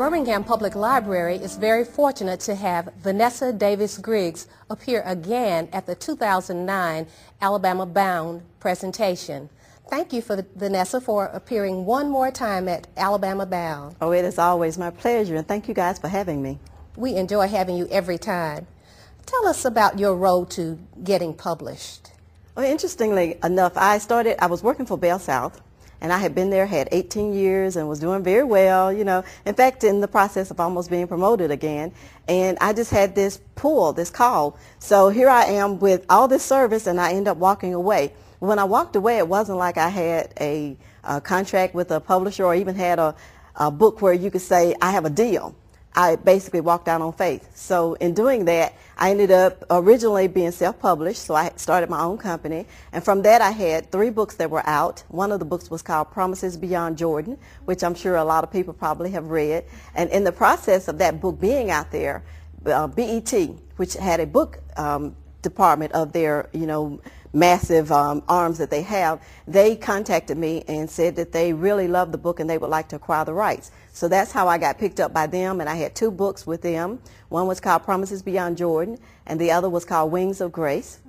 Birmingham Public Library is very fortunate to have Vanessa Davis Griggs appear again at the 2009 Alabama Bound presentation. Thank you, Vanessa, for appearing one more time at Alabama Bound. Oh, it is always my pleasure, and thank you guys for having me. We enjoy having you every time. Tell us about your road to getting published. Well, interestingly enough, I was working for Bell South, and I had been there, had 18 years, and was doing very well, you know. In fact, in the process of almost being promoted again. And I just had this pull, this call. So here I am with all this service, and I end up walking away. When I walked away, it wasn't like I had a contract with a publisher or even had a book where you could say, I have a deal. I basically walked out on faith. So in doing that, I ended up originally being self-published, so I started my own company. And from that, I had 3 books that were out. One of the books was called Promises Beyond Jordan, which I'm sure a lot of people probably have read. And in the process of that book being out there, BET, which had a book department of their, massive arms that they have, they contacted me and said that they really loved the book and they would like to acquire the rights. So that's how I got picked up by them, and I had 2 books with them. One was called Promises Beyond Jordan, and the other was called Wings of Grace.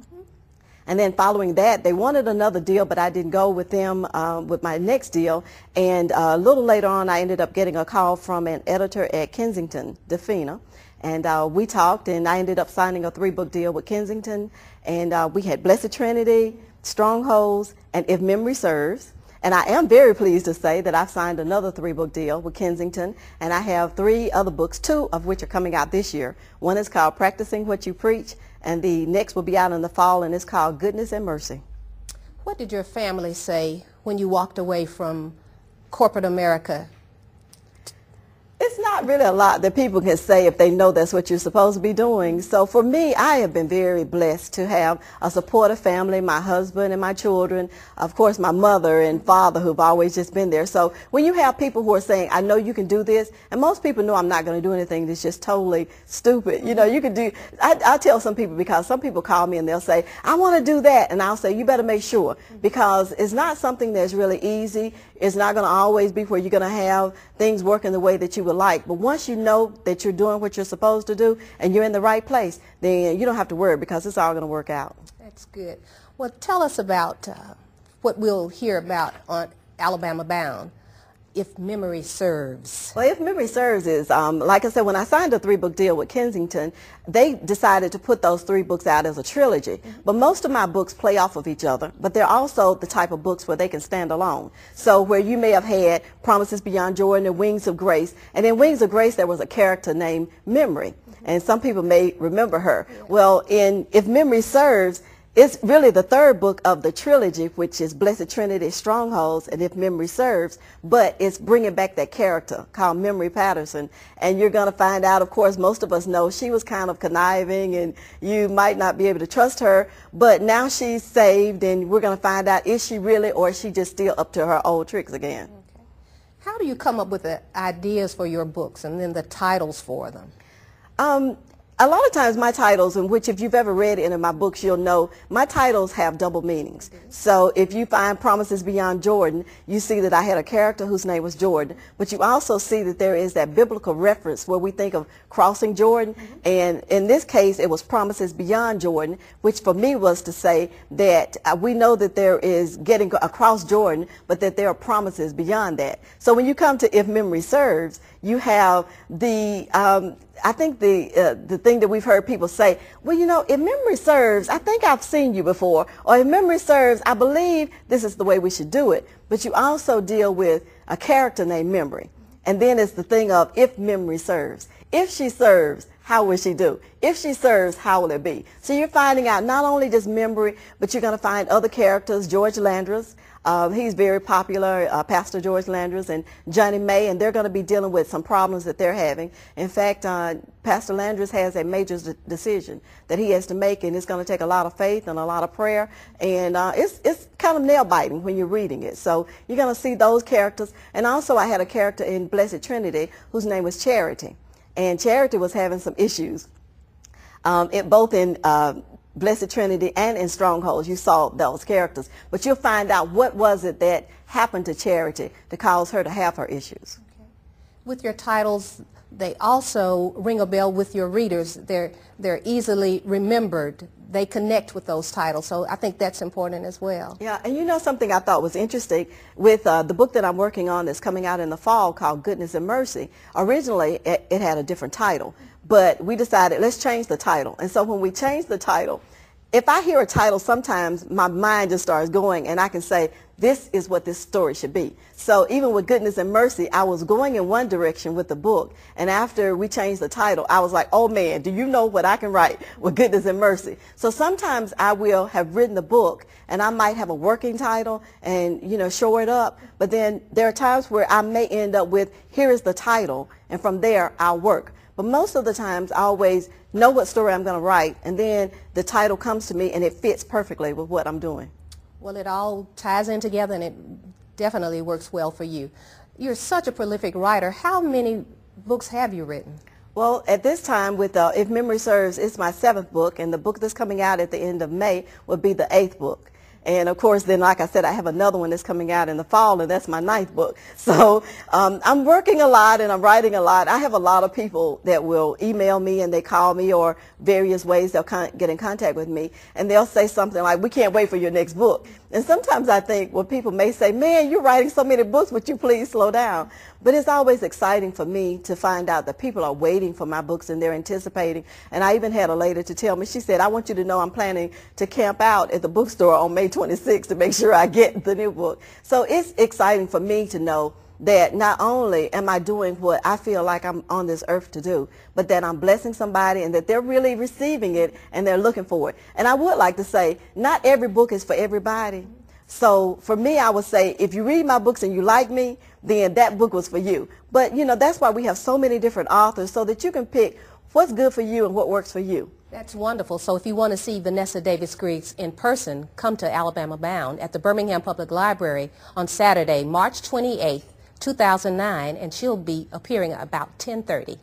And then following that, they wanted another deal, but I didn't go with them with my next deal. And a little later on, I ended up getting a call from an editor at Kensington, Defina. And we talked, and I ended up signing a 3-book deal with Kensington. And we had Blessed Trinity, Strongholds, and If Memory Serves. And I am very pleased to say that I've signed another 3-book deal with Kensington. And I have 3 other books, 2 of which are coming out this year. One is called Practicing What You Preach, and the next will be out in the fall, and it's called Goodness and Mercy. What did your family say when you walked away from corporate America? It's not really a lot that people can say if they know that's what you're supposed to be doing. So for me, I have been very blessed to have a supportive family, my husband and my children, of course my mother and father who've always just been there. So when you have people who are saying, I know you can do this, and most people know I'm not going to do anything that's just totally stupid. You can do, I tell some people, because some people call me and they'll say, I want to do that. And I'll say, you better make sure, because it's not something that's really easy. It's not going to always be where you're going to have things working the way that you would like. But once you know that you're doing what you're supposed to do and you're in the right place, then you don't have to worry, because it's all going to work out. That's good. Well, tell us about what we'll hear about on Alabama Bound, If Memory Serves. Well, If Memory Serves is, like I said, when I signed a 3-book deal with Kensington, they decided to put those 3 books out as a trilogy. But most of my books play off of each other, but they're also the type of books where they can stand alone. So where you may have had Promises Beyond Jordan and Wings of Grace, and in Wings of Grace there was a character named Memory, and some people may remember her. Well, in If Memory Serves, it's really the 3rd book of the trilogy, which is Blessed Trinity, Strongholds, and If Memory Serves, but it's bringing back that character called Memory Patterson. And you're going to find out, of course, most of us know she was kind of conniving, and you might not be able to trust her, but now she's saved, and we're going to find out, is she really, or is she just still up to her old tricks again? Okay. How do you come up with the ideas for your books and then the titles for them? A lot of times my titles, in which if you've ever read any of my books, you'll know my titles have double meanings. So if you find Promises Beyond Jordan, you see that I had a character whose name was Jordan, but you also see that there is that biblical reference where we think of crossing Jordan, and in this case it was Promises Beyond Jordan, which for me was to say that we know that there is getting across Jordan, but that there are promises beyond that. So when you come to If Memory Serves, you have the I think the thing that we've heard people say, well, if memory serves, I think I've seen you before, or if memory serves, I believe this is the way we should do it. But you also deal with a character named Memory. And then it's the thing of if memory serves. If she serves, how will she do? If she serves, how will it be? So you're finding out not only just Memory, but you're going to find other characters, George Landers. He's very popular, Pastor George Landers, and Johnny May, and they're going to be dealing with some problems that they're having. In fact, Pastor Landers has a major decision that he has to make, and it's going to take a lot of faith and a lot of prayer, and it's kind of nail-biting when you're reading it. So you're going to see those characters. And also I had a character in Blessed Trinity whose name was Charity, and Charity was having some issues. Both in Blessed Trinity and in Strongholds, you saw those characters. But you'll find out what was it that happened to Charity to cause her to have her issues. Okay. With your titles, they also ring a bell with your readers. They're easily remembered. They connect with those titles, so I think that's important as well. Yeah, and you know something I thought was interesting with the book that I'm working on that's coming out in the fall called Goodness and Mercy. Originally, it had a different title, but we decided let's change the title. And so when we changed the title, if I hear a title, sometimes my mind just starts going and I can say, this is what this story should be. So even with Goodness and Mercy, I was going in one direction with the book. And after we changed the title, I was like, oh man, do you know what I can write with Goodness and Mercy? So sometimes I will have written the book and I might have a working title and, you know, shore it up. But then there are times where I may end up with, here is the title, and from there I'll work. But most of the times I always know what story I'm going to write, and then the title comes to me and it fits perfectly with what I'm doing. Well, it all ties in together and it definitely works well for you. You're such a prolific writer. How many books have you written? Well, at this time, with if memory serves, it's my 7th book, and the book that's coming out at the end of May will be the 8th book. And of course, then, like I said, I have another one that's coming out in the fall, and that's my 9th book. So I'm working a lot and I'm writing a lot. I have a lot of people that will email me and they call me, or various ways they'll get in contact with me, and they'll say something like, we can't wait for your next book. And sometimes I think, well, people may say, man, you're writing so many books, would you please slow down? But it's always exciting for me to find out that people are waiting for my books and they're anticipating. And I even had a lady to tell me, she said, I want you to know I'm planning to camp out at the bookstore on May 26th to make sure I get the new book. So it's exciting for me to know that not only am I doing what I feel like I'm on this earth to do, but that I'm blessing somebody and that they're really receiving it and they're looking for it. And I would like to say, not every book is for everybody. So for me, I would say, if you read my books and you like me, then that book was for you. But, you know, that's why we have so many different authors, so that you can pick what's good for you and what works for you. That's wonderful. So if you want to see Vanessa Davis Griggs in person, come to Alabama Bound at the Birmingham Public Library on Saturday, March 28th, 2009, and she'll be appearing about 10:30.